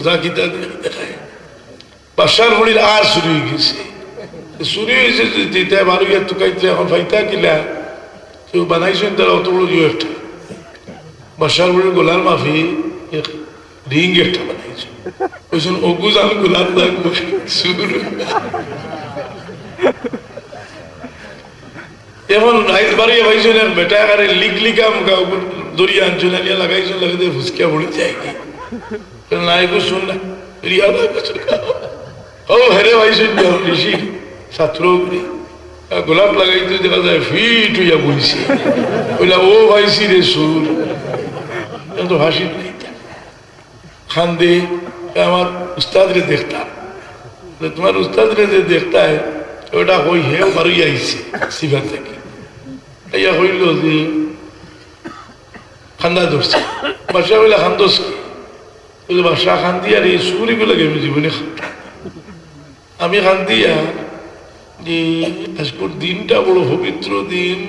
মজা কিতা দেখায় বাসার বড়ির আর শুরু হয়ে গেছে শুরু হয়েছে যেটা বারো গিয়ে তুকাইতে এখন ফাইতা কিলা কেউ বানাইছেন তারা অত বড় একটা বাসার বড়ির গোলার মাফি রিং একটা বানাইছে ওইসব অগুজ আমি গোলাপ লাগবো শুরু এখন রাইত বাড়িয়ে ভাইছেন বেটা আকারে লিক লিকা দরিয়া আনছিল নিয়ে লাগাইছেন লাগাতে ফুসকিয়া পড়ে যায় না এগো শুন না রিয়া ও হেরে ভাইছেন ঋষি ছাত্র গোলাপ লাগাইতে দেখা যায় ফিট হইয়া বলছি বললাম ও ভাইছি রে সুর তো হাসি খান্দে আমার উস্তাদ রে দেখতাম তোমার উস্তাদ রে যে দেখতা ওটা হই হেও বারোই আইছে সিফা থেকে ইয়া হইল যে খান্দা ধরছে বাসা বলে খান্দস বলে বাসা খান্দি আর এই সুরিগুলো গেমে জীবনে আমি খান্দিয়া যে আজকের দিনটা বড় পবিত্র দিন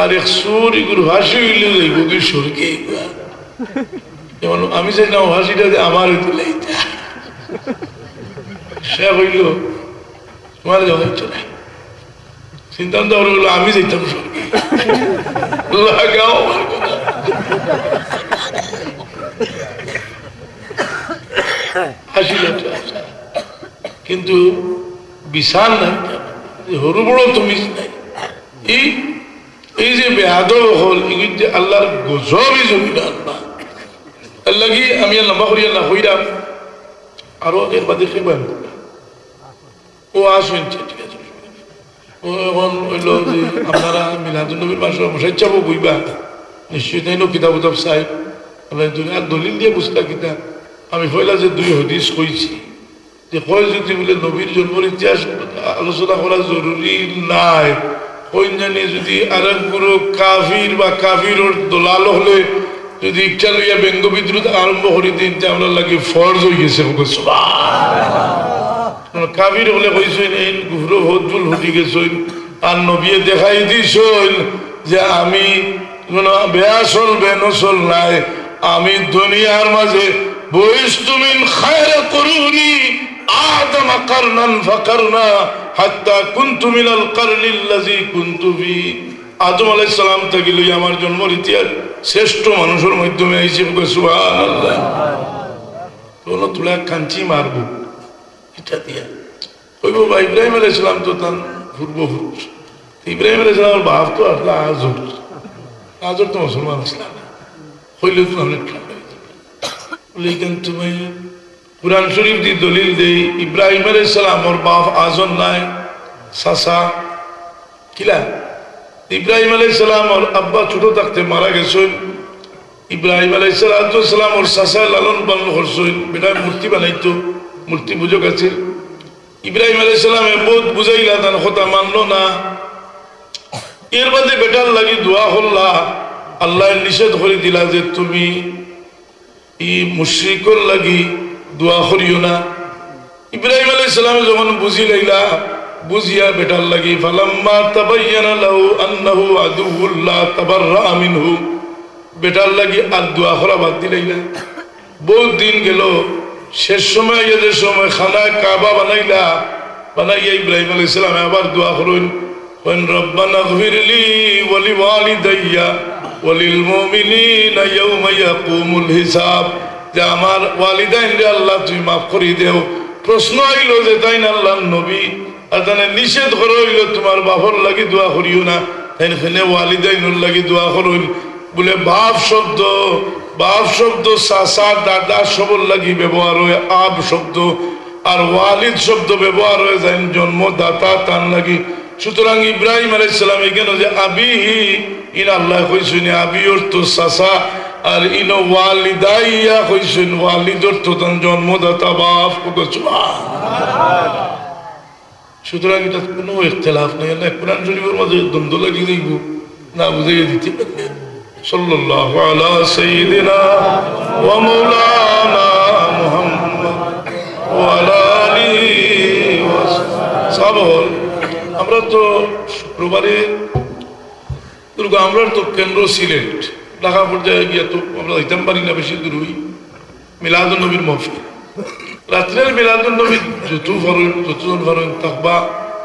আর এক সুর এগুলো হাসি হইলে যাইব কি স্বর্গে যেমন আমি চাইলাম হাসিটা যে আমার তুলে সে হইল তোমার যাওয়া চলে চিন্তান্ত হলো আমি যাইতাম স্বর্গে লাগাও হাসি কিন্তু বিশাল নাই হরু বড় তুমি নাই এই যে বেহাদব হল এই যে আল্লাহর গজবই জমিন আল্লাহ আল্লাহ কি আমি লম্বা করি আল্লাহ হইরাম আরো এর বাদে খেবেন ও আসুন ঠিক আছে ও এখন হইল যে আপনারা মিলাদুন্নবীর মাসে মশাই চাবো বইবা নিশ্চয়ই তাই কিতাব উতাব সাহেব আর দলিল দিয়ে বুঝলা কিতাব আমি পয়লা যে দুই হদিস কইছি যে কয় যদি বলে নবীর জন্মের ইতিহাস আলোচনা করা জরুরি নাই কই জানি যদি আর এক গুরু কাফির বা কাফির দলাল হলে যদি ইচ্ছা লইয়া ব্যঙ্গ বিদ্রুত আরম্ভ করি দিন আমরা লাগে ফরজ হয়ে গেছে কাফির হলে কইছেন এই গুহর হদুল হটি গেছেন আর নবিয়ে দেখাই দিছেন যে আমি বেআসল বেনসল নাই আমি দুনিয়ার মাঝে বইস্তু মিন খায়রা কুরুনি আদম কারনান ফাকারনা হাত্তা কুনতু মিনাল কারনিল্লাযী কুনতু ফি আদম আলাইহিস সালাম থেকে লই আমার জন্মের ইতিহাস শ্রেষ্ঠ মানুষের মাধ্যমে আইছে সুবহানাল্লাহ কোন তুলা কাঞ্চি মারবো এটা দিয়া কইবো ভাই ইব্রাহিম আলাইহিস সালাম তো তার পূর্বপুরুষ ইব্রাহিম আলাইহিস সালামের বাপ তো আসলে আজর তো মুসলমান ইসলাম হইলে তো অনেক लेकिन तुम्हें कुरान शरीफ दी दलील दे इब्राहिम अलैहिस सलाम और बाप आजन नाय सासा किला इब्राहिम अलैहिस सलाम और अब्बा छोटो तकते मारा गए इब्राहिम अलैहिस सलाम और सासा लालन पालन करছেন बेटा मूर्ति बनाइतो मूर्ति पूजक আছে इब्राहिम अलैहिस सलाम बहुत बुझाइला তার কথা মানলো না এর বাদে বেটার লাগি দোয়া হল্লা আল্লাহ নিষেধ করে দিলা যে তুমি মুশরিকর লাগি দোয়া করিও না ইব্রাহিম আলাইহিস সালাম যখন বুঝি লাইলা বুঝিয়া বেটার লাগি ফালাম্মা তাবায়্যানা লাহু আন্নাহু আদুউল্লাহ তাবাররা মিনহু বেটার লাগি আর দোয়া করা বাদ দিলাইলা বহুত দিন গেল শেষ সময় এদের সময় খানা কাবা বানাইলা বানাইয়া ইব্রাহিম আলাইহিস সালাম আবার দোয়া করেন ওয়ান রব্বানা গফিরলি ওয়া লিওয়ালিদাইয়া ওয়ালিল মুমিনিনা ইয়াওমা ইয়াকুমুল হিসাব যে আমার ওয়ালিদাইন রে আল্লাহ তুমি মাফ করে দেও প্রশ্ন আইলো যে তাই না আল্লাহর নবী আর তানে নিষেধ করে হইল তোমার বাপর লাগি দোয়া করিও না তাই এখানে ওয়ালিদাইনুর লাগি দোয়া করুন বলে বাপ শব্দ চাচা দাদা সবর লাগি ব্যবহার হয় আব শব্দ আর ওয়ালিদ শব্দ ব্যবহার হয়ে যায় জন্মদাতা তার লাগি সুতরাং ইব্রাহিম আলাইহিস সালাম এখানে যে আবিহি ইন আল্লাহ কইছেন আবি অর্থ চাচা আর ইন ওয়ালিদাইয়া কইছেন ওয়ালিদ অর্থ তার জন্মদাতা বাপ সুতরাং এটা কোনো ইখতিলাফ নেই না কোরআন শরীফের মাঝে দ্বন্দ্ব লাগি যাইব না বুঝাইয়া দিতে পারলেন সাল্লাল্লাহু আলা সাইয়্যিদিনা ওয়া মাওলানা মুহাম্মদ ওয়া আলা আলিহি ওয়া সাহবিহি আমরা তো শুক্রবারে দুর্গা আমরা তো কেন্দ্র সিলেট ঢাকা পর্যায়ে গিয়ে তো আমরা যাইতাম পারি না বেশি দূর হই মিলাদুন নবীর মাহফিল রাত্রের মিলাদুন নবী যতজন পারেন থাকবা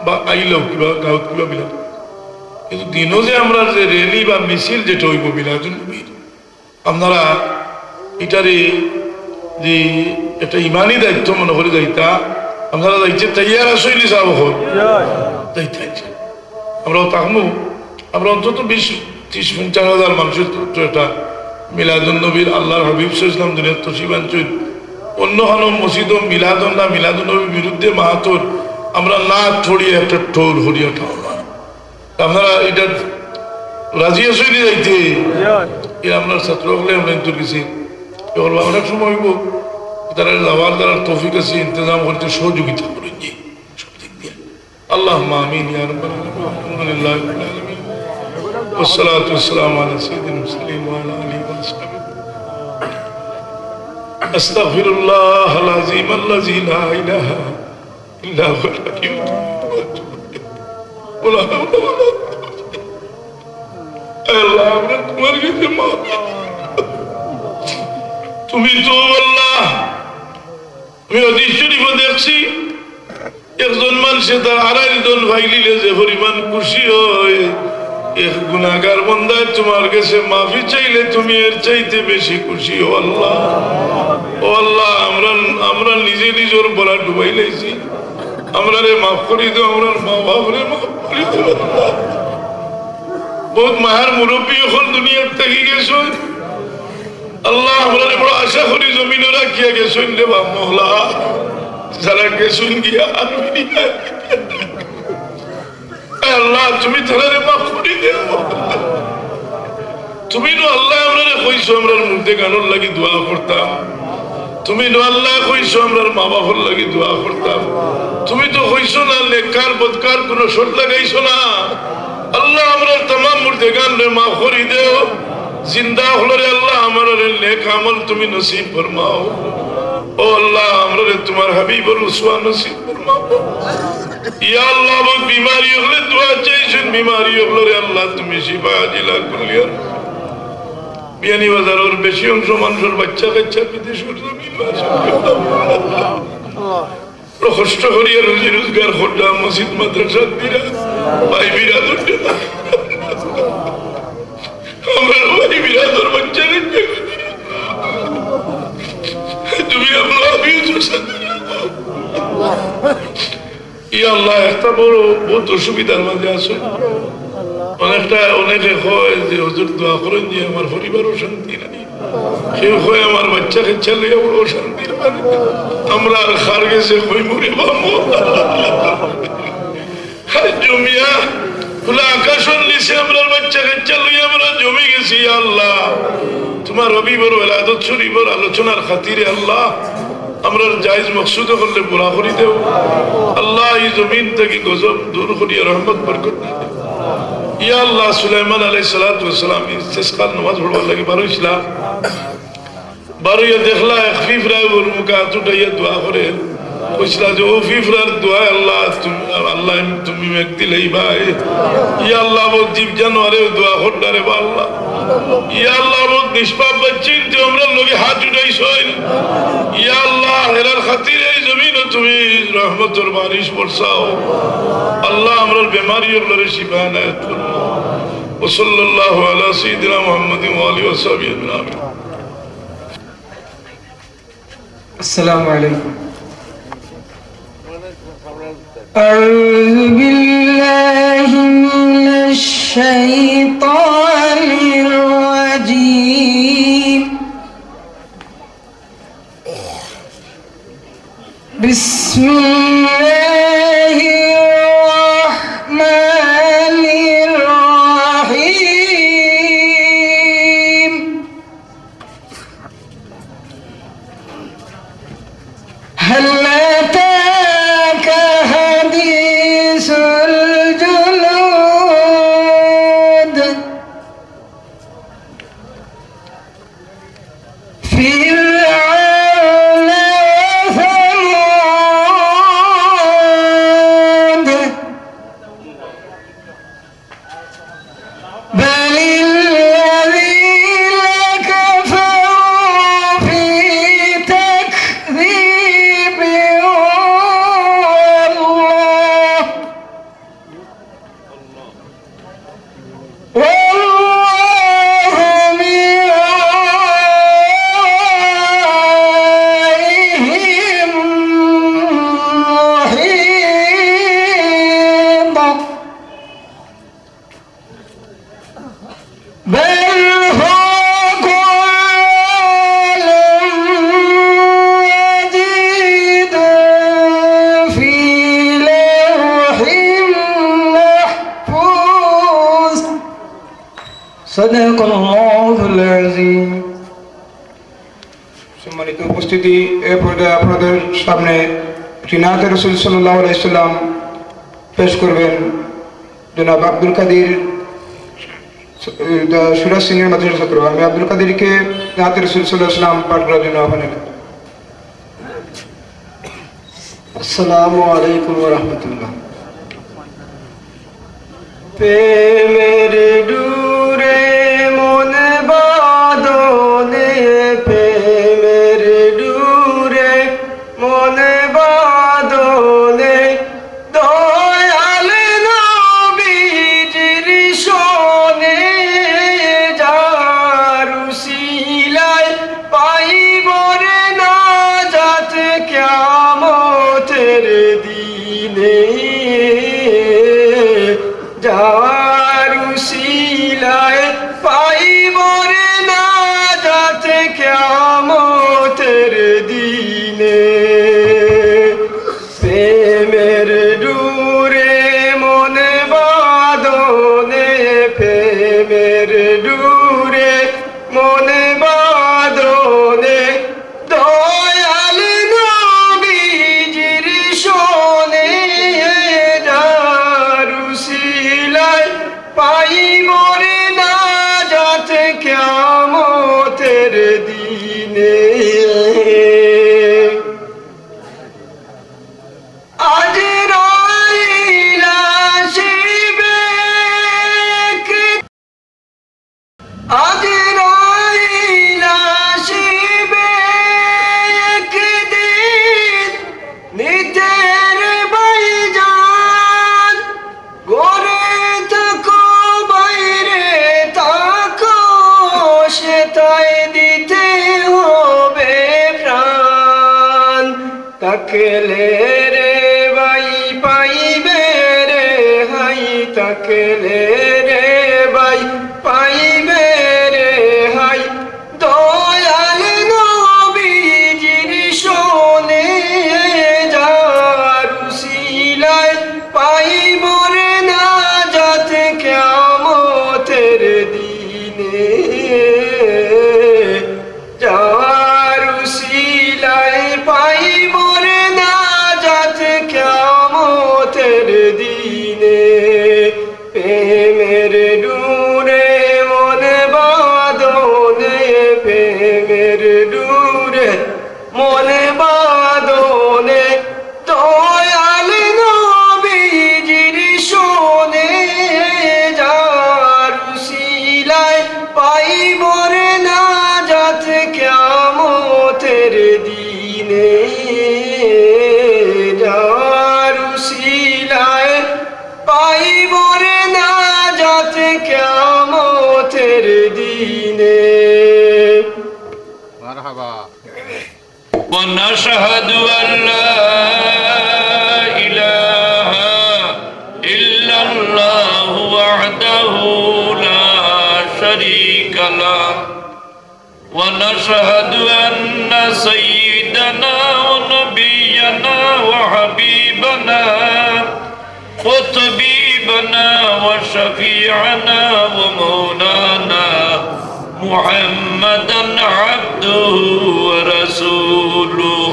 বা আইলেও কিবা গাঁত কিবা মিলাদ, কিন্তু দিনও যে আমরা যে র্যালি বা মিছিল যেটা হইব মিলাদুন নবীর, আপনারা এটারে যে একটা ইমানি দায়িত্ব মনে করে যাইতা, আপনারা যাইছে তাইয়ার আসইনি যাব যাইতে আমরাও থাকবো। আমরা অন্তত 20-30-50,000 মানুষের একটা মিলাদুন নবীর আল্লাহর হাবিব ইসলাম দুনিয়ার তসিবাঞ্চল অন্য কোনো মসজিদ মিলাদুন না মিলাদুন নবীর বিরুদ্ধে মাহাতর আমরা না ছড়িয়ে একটা টোল হরিয়া ঠাউনা, আপনারা এটা রাজি আসইনি যাইতে এর আপনার ছাত্র হলে আমরা ইন্তর গেছি এবার অনেক সময় হইব তারা যাওয়ার দ্বারা তৌফিক আছে ইন্তজাম করতে সহযোগিতা করেন জি সব দিক দিয়ে। আল্লাহুম্মা আমিন ইয়া রাব্বাল আলামিন। আলহামদুলিল্লাহি রাব্বিল আলামিন والصلاة والسلام على سيد المرسلين وعلى آله وصحبه. أستغفر الله العظيم الذي لا إله إلا هو الحي القيوم ولا حول ولا قوة إلا بالله. তোমার কাছে মাফ, তুমি তো আল্লাহ, আমি হাদিস শরীফে দেখছি একজন মানুষে তার আড়াই জন ভাই লিলে যে পরিমাণ খুশি হয়, এক গুনাহগার বান্দায় তোমার কাছে মাফি চাইলে তুমি এর চাইতে বেশি খুশি হও আল্লাহ। ও আল্লাহ, আমরা নিজে নিজের বলা ডুবাই লাইছি, আমরা রে মাফ করি দাও, আমরা মা বাপ রে মাফ করি দাও আল্লাহ। বহুত মাহার মুরব্বী এখন দুনিয়ার থেকে গেছেন আল্লাহ, আমরা রে বড় আশা করি জমিনে রাখিয়া গেছেন রে বাপ মহলা, যারা গেছেন গিয়া আল্লাহ তুমি তাহলে মাফ করে দেও। তুমি নো আল্লাহ আমরা কইছো আমরা মুর্দে গানোর লাগি দোয়া করতাম, তুমি নো আল্লাহ কইছো আমরা মা বাবার লাগি দোয়া করতাম, তুমি তো কইছো না নেককার বদকার কোন শর্ত লাগাইছো না আল্লাহ। আমরা तमाम মুর্দে গান রে মাফ করে দেও, জিন্দা হলরে আল্লাহ আমার নেক আমল তুমি নসিব ফরমাও। ও আল্লাহ, আমরা তোমার হাবিবুর রসুল নসিব ফরমাও। ইয়া আল্লাহ, বহুত বিমারি হলে দোয়া চাইছেন, বিমারি হলে আল্লাহ তুমি শিফা দিলা করলিয়া। বিয়ানি বাজারের বেশি অংশ মানুষের বাচ্চা কাচ্চা বিদেশের জমিন কষ্ট করিয়া রুজি রোজগার করলাম, মসজিদ মাদ্রাসা দিরা ভাই বিরাদর আমরা ভাই বিরাদর বাচ্চা তুমি আপনার ইয়া আল্লাহ। একটা বড় বহুত অসুবিধার মাঝে আছে, অনেকে কয় যে হুজুর দোয়া করেন যে আমার পরিবারও শান্তি নাই, কেউ কয় আমার বাচ্চা কাচ্চা লেগে বড় শান্তি নাই, আমরা আর খার গেছে কই মরে বাবু জমিয়া খোলা আকাশের নিচে আমরা বাচ্চা কাচ্চা লইয়া আমরা জমে গেছি। আল্লাহ, তোমার রবিবার ওলাদত শরীফের আলোচনার খাতিরে আল্লাহ আমরা জায়েজ মকসুদ করলে পুরা করে দেও আল্লাহ। এই জমিন থেকে গজব দূর করিয়া রহমত বরকত দিয়ে দেও ইয়া আল্লাহ। সুলাইমান আলাইহিস সালাতু ওয়াস সালাম ইস্তিসকার নামাজ পড়বার লাগি বারো ইসলাম বারোইয়া দেখলা এক ফিফরায় ওর মুখে হাত উঠাইয়া দোয়া করে কইছিলা যে ও ফিফরার দোয়া আল্লাহ আল্লাহ তুমি মেঘ দিলেই ভাই ইয়া আল্লাহ বহুত জীব জানোয়ারে দোয়া করডারে বা আল্লাহ ইয়া আল্লাহ বহুত নিষ্পাপ বাচ্চিন যে আমরা লোকে হাত উঠাইছেন ইয়া আল্লাহ হেরার খাতিরে এই জমিনে তুমি রহমতের বারিশ বর্ষাও আল্লাহ। আমরার বেমারি ওগুলোরে শিফা এনায়েত করো। ওয়া সাল্লাল্লাহু আলা সাইয়্যিদিনা মুহাম্মাদিন ওয়া আলিহি ওয়া সাহবিহি আজমাইন। আসসালামু আলাইকুম। أعوذ بالله من الشيطان الرجيم. بسم الله الرحمن الرحيم. هل أتاك حديث الجنود فرعون وثمود بل الذين كفروا في تكذيب صدق الله العظيم সম্মানিত উপস্থিতি, এ পর্যায়ে আপনাদের সামনে নাতে রাসূল সাল্লাল্লাহু আলাইহি সাল্লাম পেশ করবেন জনাব আব্দুল কাদের সুরাজ সিং এর মাদ্রাসার ছাত্র। আমি আব্দুল কাদেরকে নাতে রাসূল সাল্লাল্লাহু আলাইহি সাল্লাম পাঠ করার জন্য আহ্বান জানাই। আসসালামু আলাইকুম ওয়া রাহমাতুল্লাহ। প্রেমের ডুরে মন বাঁধনে, প্রেমের ডুরে মন বাঁধনে, দয়াল নবীজির শোনে, যার উসিলায় পাইব রে নাজাত কিয়ামতের দিনে, যার উসিলায় পাইব রে নাজাত কিয়ামতের দিনে। প্রেমের ডুরে মন বাঁধনে, প্রেমের ডুরে মন বাঁধনে, দয়াল নবীজির শোনে, যার উসিলায় পাইব রে নাজাত কিয়ামতের দিনে। আজরাইল আসিবে আজরাইল আসিবে একদিন, নিতে রে ভাইজান, গড়ে থাকো বাইরে থাকো, সেটাই দিতে হবে প্রাণ। তাকলে রে ভাই পাইবে রে হাই, তাকলে রে ভাই পাইবে রে হাই, দয়াল নবীজির শোনে, যার উসিলায় পাইব রে নাজাত কিয়ামতের দিনে, যার উসিলায় পাইব রে নাজাত কিয়ামতের দিনে। প্রেমের ডুরে মন বাঁধনে, প্রেমের ডুরে মন বাঁধনে, দয়াল নবীজির শোনে, যার উসিলায় পাইব রে নাজাত কিয়ামতের দিনে, যার উসিলায় পাইব রে নাজাত কিয়ামতের দিনে। মারহাবা। ونشهد أن لا إله إلا الله وحده لا شريك له، ونشهد أن سيدنا ونبينا وحبيبنا وطبيبنا وشفيعنا ومولانا محمدا عبده ورسوله.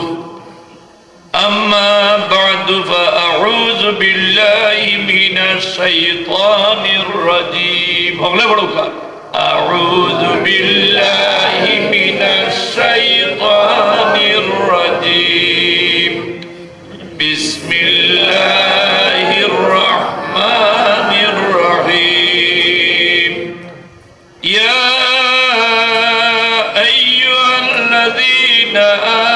أما بعد فأعوذ بالله من الشيطان الرجيم. أعوذ بالله من الشيطان الرجيم. بسم الله الرحمن الرحيم. يا أيها الذين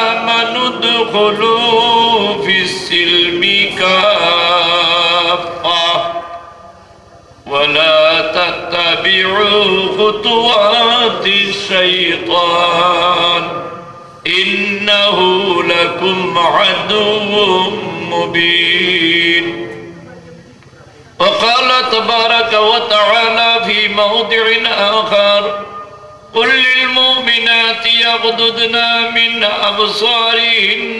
آمنوا ادخلوا في السلم كافة ولا تتبعوا خطوات الشيطان إنه لكم عدو مبين. وقال تبارك وتعالى في موضع آخر: قل للمؤمنات يغضضن من أبصارهن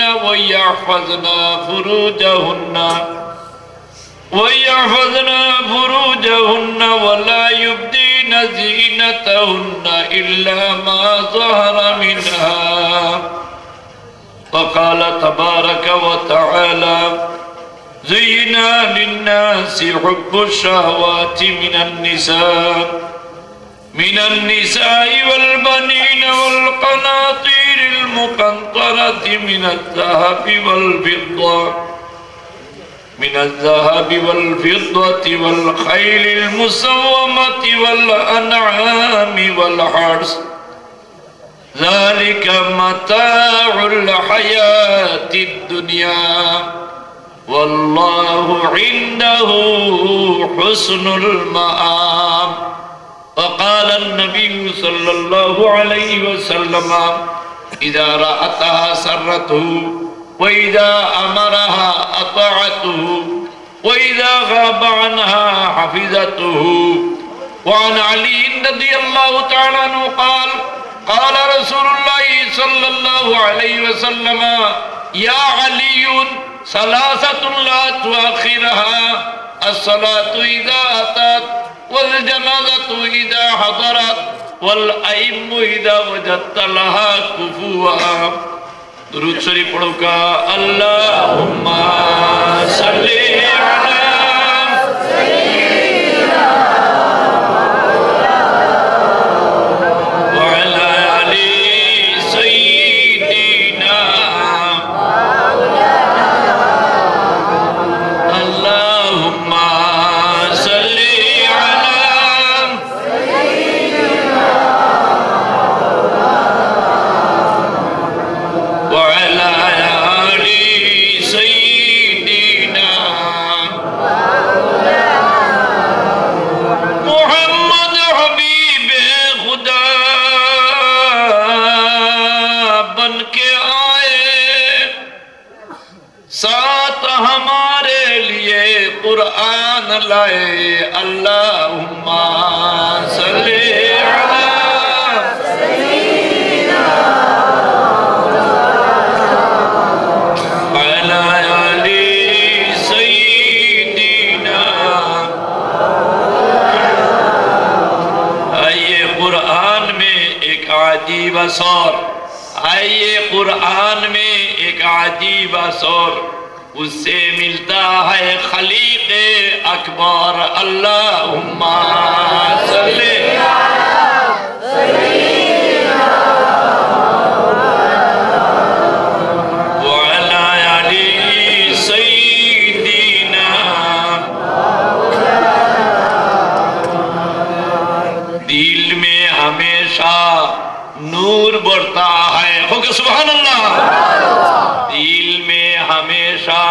ويحفظن فروجهن ولا يبدين يبدين زينتهن إلا ما ظهر منها. وقال تبارك وتعالى زين للناس حب الشهوات من النساء والبنين والقناطير المقنطرة من الذهب والفضة والخيل المسومة والأنعام والحرث ذلك متاع الحياة الدنيا والله عنده حسن المآب. وقال النبي صلى الله عليه وسلم إذا رأتها سرته وإذا أمرها أطاعته وإذا غاب عنها حفظته. وعن علي رضي الله تعالى عنه قال قال رسول الله صلى الله عليه وسلم يا علي ثلاثة لا تؤخرها الصلاة إذا أتت والجنازة إذا حضرت والأئم إذا وجدت لها كفوا. درود شریف پڑھو کا اللہم صلی علی कुरान लाए अल्लाहुम्म सल्ली अला सय्यिदिना अला अली सय्यिदिना। आइए कुरान में एक अजीब असर, आइए कुरान में एक अजीब असर उससे मिलता है खलीक अकबर अल्लाहुम्मा सल्ली वअला अली सय्यिदिना। दिल में हमेशा नूर बढ़ता है, हो गया सुभान अल्लाह। दिल में हमेशा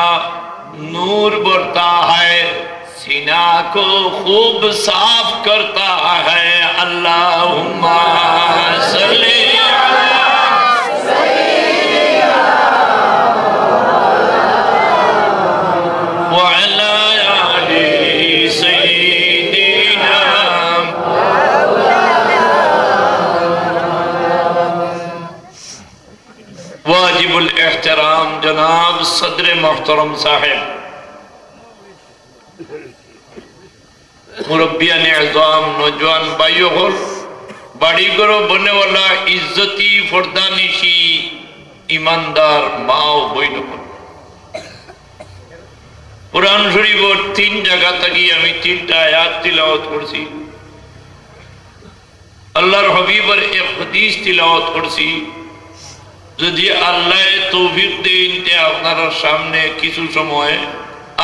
नूर बढ़ता है, सीना को खूब साफ करता है अल्लाहुम्मा सल्ली वअला अली सय्यिदिना। वाजिबुल एहतराम जनाब सदर मोहतरम साहिब, मुरब्बियान एज़ाम, नौजवान भाइयों हो, बाड़ी करो बनने वाला इज्जती फरदानिशी ईमानदार माओ बहन हो। कुरान शरीफर 3 জায়গা থেকে আমি 3টা আয়াত তিলাওয়াত করছি। আল্লাহর হাবিবের এক হাদিস তিলাওয়াত করছি। যদি আল্লাহ তৌফিক দেন তে আপনার সামনে কিছু সময়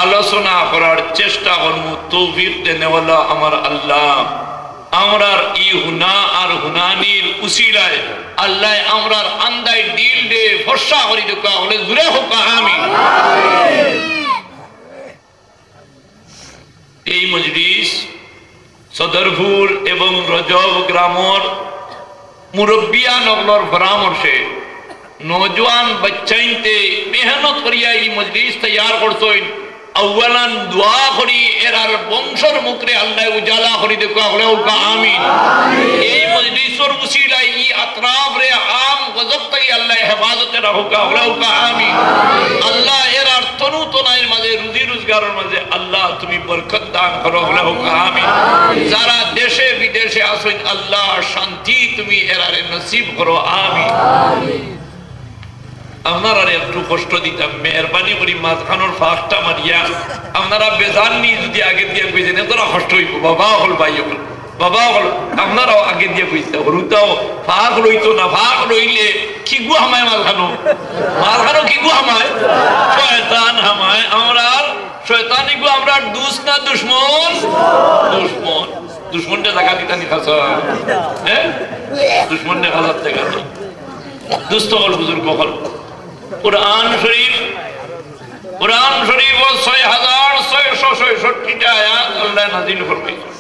আলোচনা করার চেষ্টা করব। তৌফিক দেনেওয়ালা আমার আল্লাহ, আমরার ই হুনা আর হুনানির উসিলায় আল্লাহ আমরার আন্দায় দিল দে ফর্সা করি দেখা হলে জুড়ে হোক আমিন। এই মজলিস সদরপুর এবং রজব গ্রামের মুরব্বিয়ান নগর পরামর্শে नौजवान बच्चाइनते मेहनत करिया ई मजलिस तैयार करछोइन। अव्वलान दुआ करी एरार बंशर मुकरे अल्लाह उजाला करी देखो हले का आमीन। এই মজলিসের উসিলায় ই আতরাফ রে আম গজব থেকে আল্লাহ হেফাজতে রাখো কা হলে কা আমিন। আল্লাহ এরার তনু তনায়ের মাঝে রুজি রোজগার রোজগারের মাঝে আল্লাহ তুমি বরকত দান করো, আমিন। যারা দেশে বিদেশে আছেন আল্লাহ শান্তি তুমি এরারে নসিব করো, আমিন। আপনারা একটু কষ্ট দিতাম, মেহরবানি করি মাঝখানোর ফাঁকটা মারিয়া আপনারা বেজান নি যদি আগে দিয়ে কইছেন এতটা কষ্ট হইব। বাবা হল ভাই হল বাবা হল আপনারাও আগে দিয়ে কইতে হরুতাও ফাঁক লইতো না, ফাঁক লইলে কি গু হামায় মাঝখানো কি গু হামায় শয়তান হামায়। আমরা শয়তানি গু আমরা দুস না দুশ্মন, দুশ্মনটা টাকা দিতা নি খাসা, হ্যাঁ দুশ্মনটা খাসার টাকা নেই। দুস্থ হল বুজুর্গ হল। কুরআন শরীফ 6666টা আয়াত আল্লাহ নাযিল ফরমাইছেন।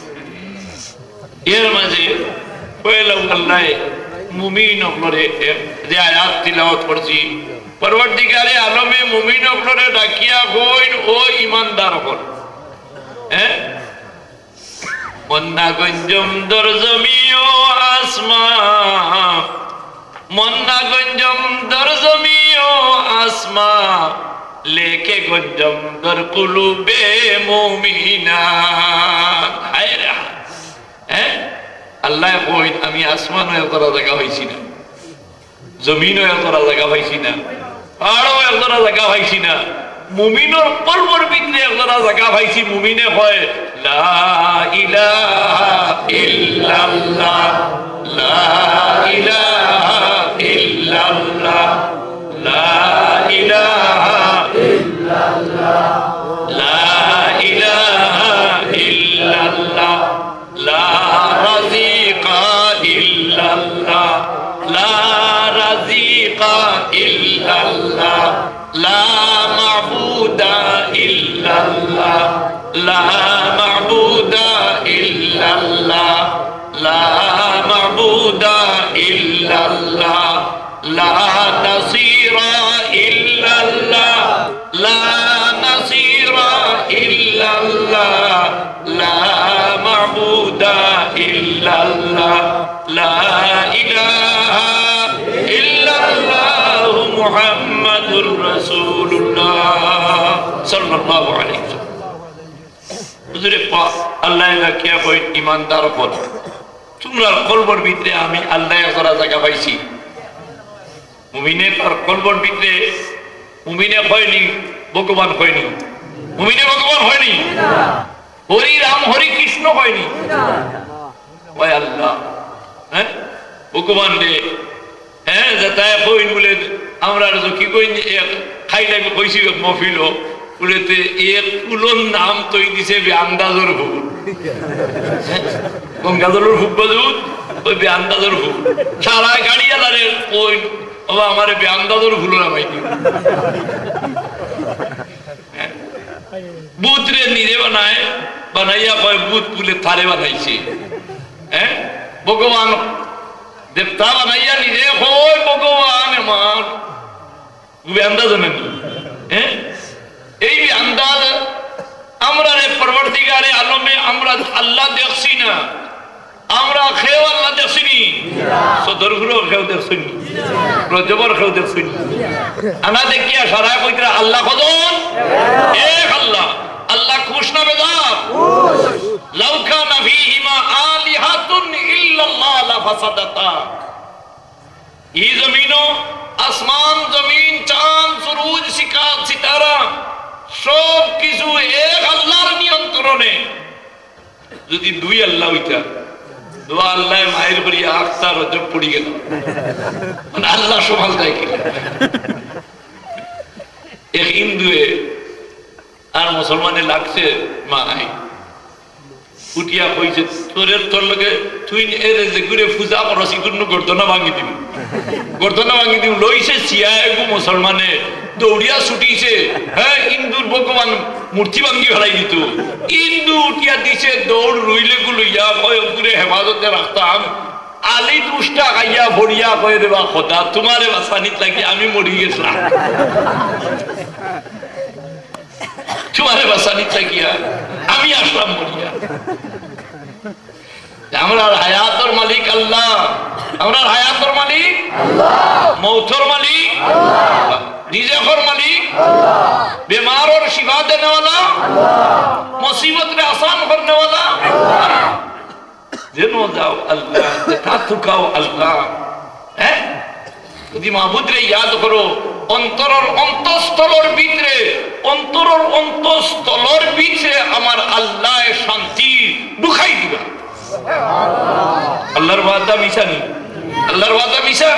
এর মাঝে পয়লা আল্লাহ মুমিন অপরে যে আয়াত তিলাওয়াত করছি, পরবর্তীকালে আলমে মুমিন অপরে ডাকিয়া কইন ও ঈমানদার হল, হ্যাঁ মন্না গঞ্জম দরজমিও আসমা, মন্না গঞ্জম দরজমিও আসমা, লেকে গঞ্জম দর কুলুবে মুমিনা। হ্যাঁ আল্লাহ কইন আমি আসমান হয়ে করা জায়গা হয়েছি না, জমিন হয়ে করা জায়গা হয়েছি না, পাহাড় হয়ে করা জায়গা হয়েছি না, মুমিনের কলবর ভিতরে একজনা জায়গা পাইছি। মুমিনে হয় লা ইলাহা ইল্লাল্লাহ, লা ইলাহা ইল্লাল্লাহ, লা ইলাহা ইল্লাল্লাহ, লা ইলাহা ইল্লাল্লাহ, লা রাযিকা ইল্লাল্লাহ, লা রাযিকা ইল্লাল্লাহ, লা মাবুদা ইল্লাল্লাহ, লা মাবুদা ইল্লাল্লাহ, লা মাবুদা ইল্লাল্লাহ, লা নাসীরা ইল্লাল্লাহ, লা নাসীরা ইল্লাল্লাহ, লা মাবুদা ইল্লাল্লাহ, লা ইলাহা ইল্লাল্লাহ মুহাম্মাদুর রাসূলুল্লাহ সাল্লাল্লাহু আলাইহি ওয়াসাল্লাম। হুজুরে পাক আল্লাহ রাখিয়া কই ঈমানদার পদ তোমরা কলবর ভিতরে আমি আল্লাহ করা জায়গা পাইছি। মুমিনে তার কলবর ভিতরে মুমিনে হয়নি ভগবান হয়নি, মুমিনে ভগবান হয়নি, হরি রাম হরি কৃষ্ণ হয়নি, ওই আল্লাহ হ্যাঁ ভগবান রে হ্যাঁ যেটাই কইন বলে আমরা কি কইন খাইলে আমি কইছি মফিল বলেতে এক ফুলর নাম তৈ দিছে আন্দাজর ফুল, গঙ্গাজলের ফুল বাজুত ওই আন্দাজর ফুল সারা গাড়ি আলারে কই বাবা আমার আন্দাজর ফুল নামাই দিও। বুত রে নিজে বানায় বানাইয়া কয় বুত ফুলে থারে বানাইছে। হ্যাঁ ভগবান দেবতা বানাইয়া নিজে কয় ভগবান আমার আন্দাজ নাকি। হ্যাঁ এই আন্দাজ আমরা রে পরবর্তীকারে আলমে আমরা আল্লাহ দেখছি না, আমরা খেয়েও আল্লাহ দেখছিনি, সদরগুলো খেয়েও দেখছিনি, রজবর খেয়েও দেখছিনি। আনা দেখিয়া সারা কইতে আল্লাহ কজন এক আল্লাহ। আল্লাহ খুশ না বেজার? লাউ কানা ফীহিমা আলিহাতুন ইল্লাল্লাহ লাফাসাদাতা। এই জমিনও আসমান জমিন চাঁদ সূরজ সিতারা সব কিছু এক আল্লাহর নিয়ন্ত্রণে। যদি দুই আল্লাহ হইতা দোয়া আল্লাহ মায়ের করিয়া আখতা রজব পড়ি গেল, মানে আল্লাহ সমাল দেয় কি এক হিন্দুয়ে আর মুসলমানে লাগছে মাই উঠিয়া কইছে তোরের তোর লগে তুই এর যে ঘুরে পূজা করছি কোনো গর্দনা ভাঙি দিবি, গর্দনা ভাঙি দিব। লইছে সিয়াগু মুসলমানে দৌড়িয়া ছুটিছে। হ্যাঁ হিন্দুর ভগবান মূর্তি ভাঙ্গি ফেলাই দিত। হিন্দু উঠিয়া দিছে দৌড় রইলে গুলইয়া কয় ঘুরে হেফাজতে রাখতাম। আলি দুষ্টা খাইয়া ভরিয়া কয়ে দেবা খোদা তোমারে বাসানিত লাগি আমি মরি গেছিলাম, তোমারে বাসানিত লাগিয়া আমি আসলাম মরিয়া। আমরা হায়াতের মালিক আল্লাহ, আমরা হায়াতর মালিক মৌতর মালিক রিজেকর মালিক बीमारों शिफा देने वाला मुसीबत में आसान करने वाला जेनो जाओ अल्लाह तातुकाओ अल्लाह है যদি মাহবুদরে ইয়াদ করো অন্তরের অন্তঃস্থলের ভিতরে আমার আল্লাহ শান্তি ঢুকাই দিবা আল্লাহর ওয়াদা মিছা নেই আল্লাহর ওয়াদা মিছা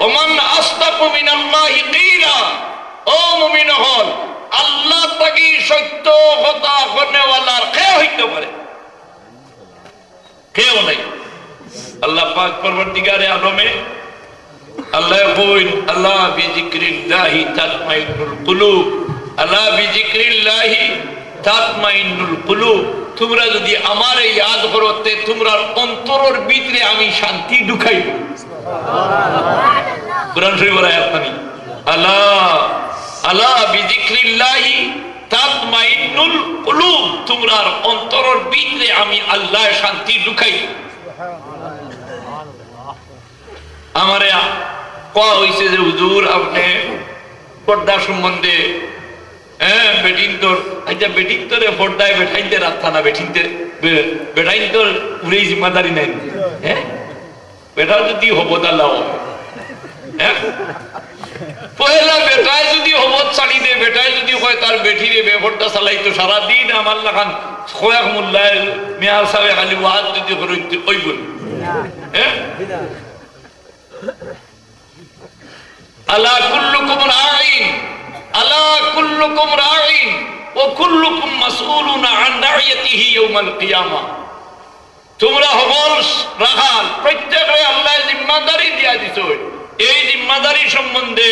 ওমান আস্তাকু মিনাল্লাহি কিলা ও মুমিন হল আল্লাহ তাকি সত্য কথা করনেওয়ালার কে হইতে পারে কেউ নাই আল্লাহ পাক পরবর্তীকারে আলমে আল্লাহ কইন আল্লাহ বিজিক্রিল্লাহি তাতমাইনুল কুলুব আল্লাহ বিজিক্রিল্লাহি তাতমাইনুল কুলুব তোমরা যদি আমারে ইয়াদ করতে তোমরা অন্তরের ভিতরে আমি শান্তি ঢুকাই দেব সুবহানাল্লাহ কুরআন শরীফের আয়াত নানি আল্লাহ আল্লাহ বিজিক্রিল্লাহি তাতমাইনুল কুলুব তোমরা অন্তরের ভিতরে আমি আল্লাহ শান্তি ঢুকাই দেব আমারে কোয়া হইছে যে হুজুর আপনি পর্দা সম্বন্ধে বেটিন তোর আচ্ছা বেটিন তোরে পর্দায় বেঠাইতে রাখতা না বেঠাইন তোর পুরো জিম্মাদারি নাই হ্যাঁ বেটা যদি হব তাল্লাহ পয়লা বেটায় যদি হবত ছাড়ি দে বেটায় যদি হয় তার বেঠি রে বেপর্দা চালাইতো সারাদিন আমার লাগান খোয়াক মোল্লায় মেয়ার সাহেব খালি ওয়াজ যদি ওই বল হ্যাঁ আলা কুল্লুকুম রাঈন আলা কুল্লুকুম রাঈন ওয়া কুল্লুকুম মাসউলুন আন রাইয়াতিহি ইয়াউমাল কিয়ামা তোমরা হবল রাখাল প্রত্যেককে আল্লাহ জিম্মাদারি দিয়া দিছো এই জিম্মাদারি সম্বন্ধে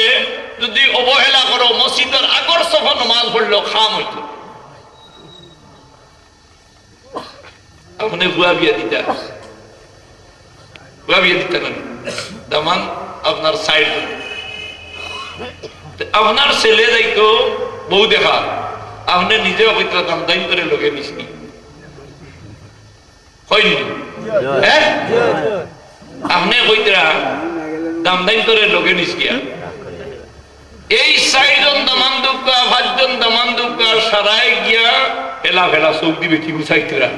যদি অবহেলা করো মসজিদের আগর সফা নামাজ পড়লো খাম হইতো আপনি বুয়া বিয়া দিতা না দামান আপনার সাইড আপনার ছেলে যাইতো বউ দেখা আপনি নিজেও কইতরা দাম দাম করে লোকে নিসনি হয়নি হ্যাঁ আপনি কইতরা দাম দাম করে লোকে নিসকিয়া এই 4 জন দামান দুকা 5 জন দামান দুকা সারায় গিয়া ফেলা সৌদি বেটি গুছাইতরা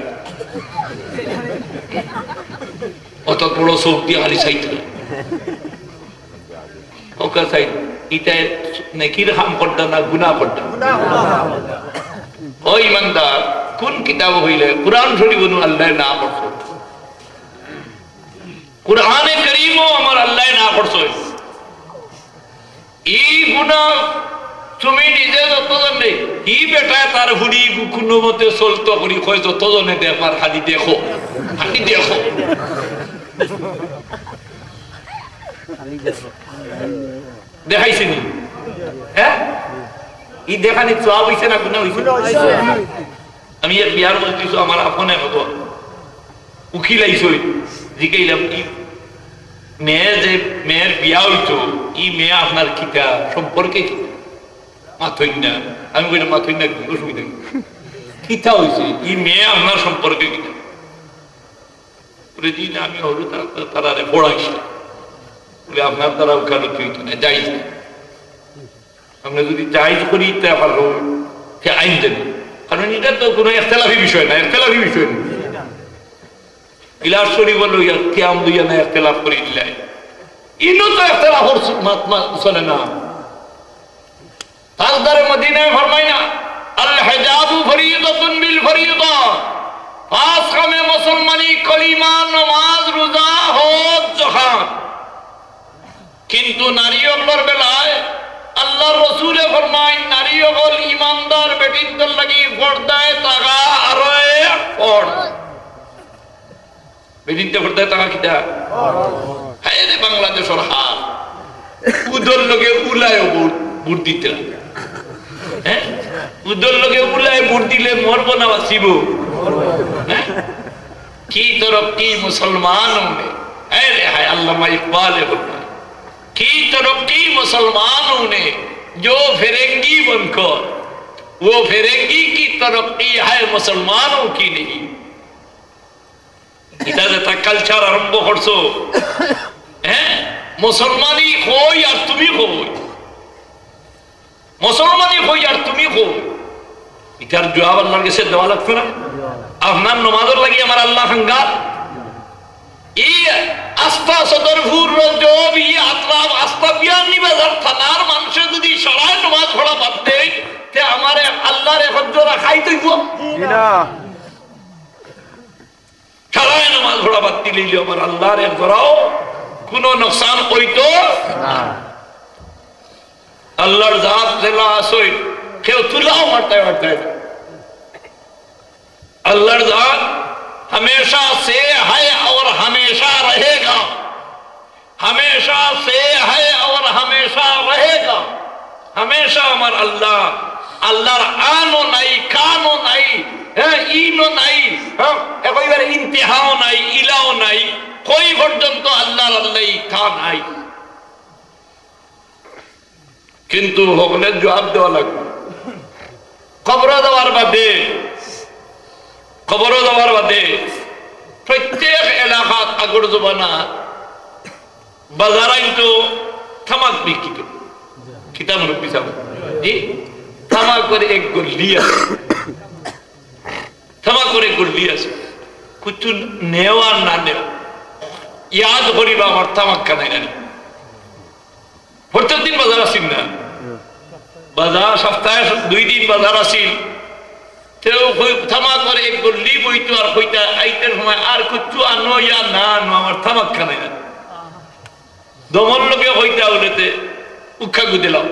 অত বড় সৌদি হালি চাইতরা ওকা চাই ইটা নেকির কাম করতা না গুনাহ করতা ও ইমানদার কোন কিতাব হইলে কুরআন শরীফ নু আল্লাহ না পড়ছো কুরআনে কারীমও আমার আল্লাহ না পড়ছো এই গুনাহ তুমি নিজে যত জানে ই বেটা তার হুড়ি কোনো মতে চলতো করি কয় যত জনে দেখবার খালি দেখো দেখাইছে নি হ্যাঁ ই দেখানি চোয়া হইছে না গুনাহ হইছে আমি এক বিয়ার মধ্যে আমার আপনে হতো উকিল আইছই জিকাইলাম ই মেয়ের বিয়া হইতো ই মেয়ে আপনার কিতা সম্পর্কে মাথই না আমি কইলাম মাথই না অসুবিধা কিতা হইছে ই মেয়ে আপনার সম্পর্কে কিতা বলে জি না আমি হলো তারারে পড়াইছি বলে আপনার দ্বারা উকালতি হইতো না যাইজ না আমরা যদি জায়েজ করি তা পারো সে আইন জানি কারণ এটা তো কোনো ইখতিলাফি বিষয় না ইলাস শরীফ বলো কিয়াম দুইয়া না ইখতিলাফ করি দিলাই ইনো তো ইখতিলাফ চলে না তাজদারে মদিনায় ফরমাই না আল হিজাবু ফরিয়দাতুন বিল ফরিয়দা পাঁচ কামে মুসলমানি কলিমা নামাজ রোজা হজ যাকাত কিন্তু নারীগুলোর বেলায় আল্লাহর রাসূলে ফরমায় নারীগুলো ঈমানদার বেটিদের লাগি পর্দায় তাকা আরে পড় বেটিতে পর্দায় তাকা কিটা হায় রে বাংলাদেশের হাল উদল লগে উলায় বুট দিতে হ্যাঁ উদল লগে উলায় বুট দিলে মরব না বাঁচিব হ্যাঁ কি तरक्की मुसलमानों में अरे हाय अल्लामा इकबाल है की तरक्की मुसलमानों ने जो फिरंगी बनकर वो फिरंगी की तरक्की है मुसलमानों की नहीं इधर तक कल्चर आरंभ करছো হ্যাঁ মুসলমানই কই আর তুমি কই, মুসলমানই কই আর তুমি কই, এটার জবাব আল্লাহর কাছে দেওয়া লাগবে না? আপনার নমাজের লাগি আমার আল্লাহ হাঙ্গার এই আস্থা সদরপুর রজব ই আতরাব আস্থা বিয়ানি বাজার থানার মানুষে যদি সরায় নমাজ পড়া বাদ দেয় তে আমারে আল্লাহর হজ্জরা খাই তৈব না, সরায় নমাজ পড়া বাদ দিলে আমার আল্লাহর এক ধরাও কোনো নোকসান হইতো না। अल्लाह जात जिला सोई क्यों तुलाओ मरते मरते अल्लाह जात हमेशा से है और हमेशा रहेगा, हमेशा से है और हमेशा रहेगा, हमेशा अमर अल्लाह अल्लाह आनो नहीं कानो नहीं है इनो नहीं हाँ कोई बार इंतहाओ नहीं इलाओ नहीं कोई पर्यंत अल्लाह अल्लाह का नहीं কিন্তু হকলের জবাব দেওয়া লাগবে। কবর দেওয়ার বাদে প্রত্যেক এলাকাত আগর জমানা বাজার আইতো থামাক বিক্রি করে কিতাব রূপী সাহেব জি থামাক করে এক গল্লি আছে, থামাক করে গল্লি আছে কিছু নেওয়া না নেওয়া ইয়াদ করিবা আমার থামাক কানাই না প্রত্যেক দিন বাজার আসিল না, বাজার সপ্তাহে 2 দিন বাজার আসিল তেও থামা করে এক গল্লি বইতো আর কইতা আইতের সময় আর কিছু আনো ইয়া না আনো আমার থামাক খানে না দমন লোকে কইতা হলেতে উক্ষা গুদিলাম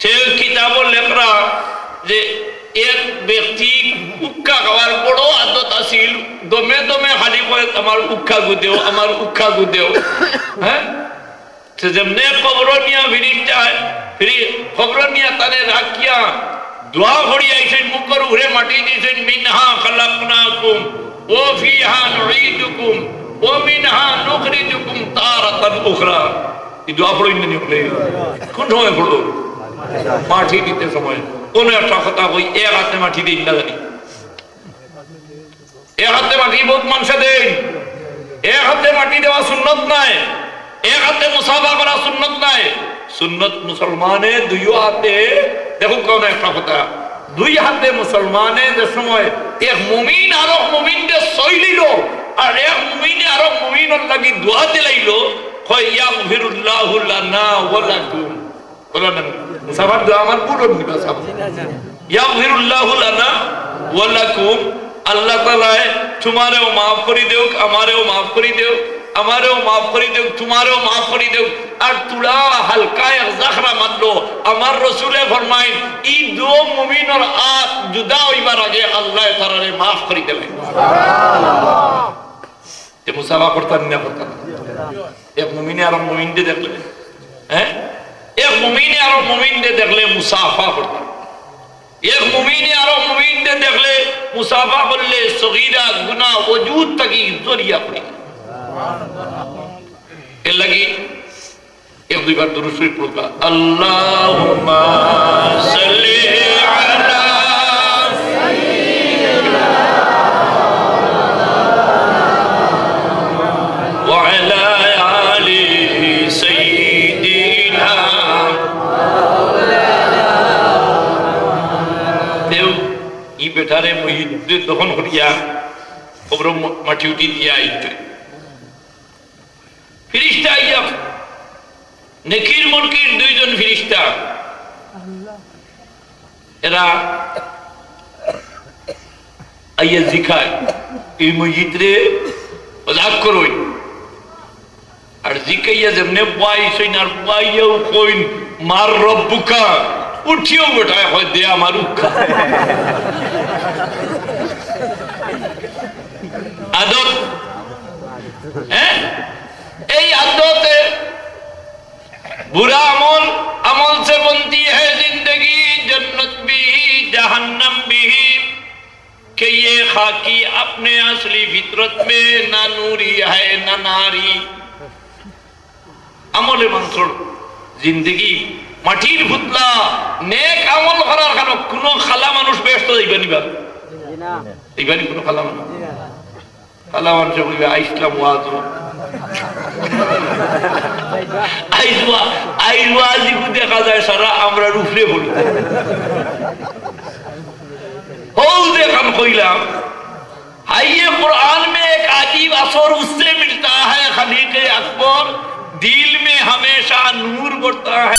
তেও কিতাবর লেখরা যে এক ব্যক্তি উক্ষা খাওয়ার বড় আদত আসিল দমে দমে খালি কয় আমার উক্ষা গুদেও আমার উক্ষা গুদেও হ্যাঁ যেমনে কবর নিয়া ফিরি খবর নিয়া তারে রাখিয়া দোয়া করি আইছেন মুখর উড়ে মাটি দিয়েছেন মিনহা খালাকনাকুম ও ফিহা নুঈদুকুম ও মিনহা নুখরিজুকুম তারাতান উখরা এই দোয়া পড়ি নিয়ে বলে কোন সময় পড়লো মাটি দিতে সময় কোন একটা কথা কই এক হাতে মাটি দিই না জানি এক হাতে মাটি বহুত মানুষ দেন এক হাতে মাটি দেওয়া সুন্নত নাই, এক হাতে মুসাফা করা সুন্নত নাই, সুন্নত মুসলমানে দুই হাতে দেখো কোন একটা কথা দুই হাতে মুসলমানে যে সময় এক মুমিন আর মুমিনকে সইলিল আর এক মুমিনে আর মুমিনের লাগি দোয়া দিলাইলো কয় ইয়াগফিরুল্লাহু লানা ওয়া লাকুম বলেন মুসাফার দোয়া আমার পুরো নিবা সব ইয়াগফিরুল্লাহু লানা ওয়া লাকুম আল্লাহ তাআলা তোমারেও maaf করি দেও আমারেও maaf করি দেও আমারেও maaf করি দেও তোমারেও maaf করি দেও আর তুলা হালকা এক জাখরা মারলো আমার রাসূলে ফরমায় এই দো মুমিনের আত জুদা হইবার আগে আল্লাহ তাআলারে maaf করি দেবেন সুবহানাল্লাহ। তে মুসাফা করতেন না করতেন এক মুমিনে আর মুমিনকে দেখলে হ্যাঁ এক মুমিনে আর মুমিনকে দেখলে মুসাফা করতেন, এক মুমিনে আর মুমিনকে দেখলে মুসাফা করলে সগীরা গুনাহ ওজুদ তাকি জরিয়া পড়ে এর লাগি এক দুইবার দুরূদ শরীফ পড়বা আল্লাহুম্মা সাল্লি আলা সাইয়্যিদিনা ওয়া আলা আলি সাইয়্যিদিনা দেও ই বেটারে মুহিদ্দে দহন করিয়া কবর মাটি উঠি দিয়া আইতে ফিরিস্তা আইয়া নেকির মুনকির দুইজন ফিরিস্তা এরা আইয়া জিখায় এই মসজিদে মজাক করই আর জিকাইয়া যেমনে পাইছেন আর পাইয়াও কইন মার রব্বুকা উঠিও বেটায় হয় দে আমার উখা आदत है आदत बुरा अमल अमल से बनती है जिंदगी जन्नत भी जहन्नम भी कि ये खाकी अपने असली फितरत में ना नूरी है ना नारी अमल मंसूर जिंदगी মাটির পুতলা নেক আমল করার কারণে কোন খালা মানুষ ব্যস্ত হইবানি বা হইবানি কোন খালা মানুষ তাহলে মানুষ বলবে আইসলাম ওয়াজ দেখা যায় সারা আমরা রুফরে বলি देख कइलाम हाइये कुरान में एक अजीब असर उससे मिलता है खलीक़े अकबर दिल में हमेशा नूर बढ़ता है।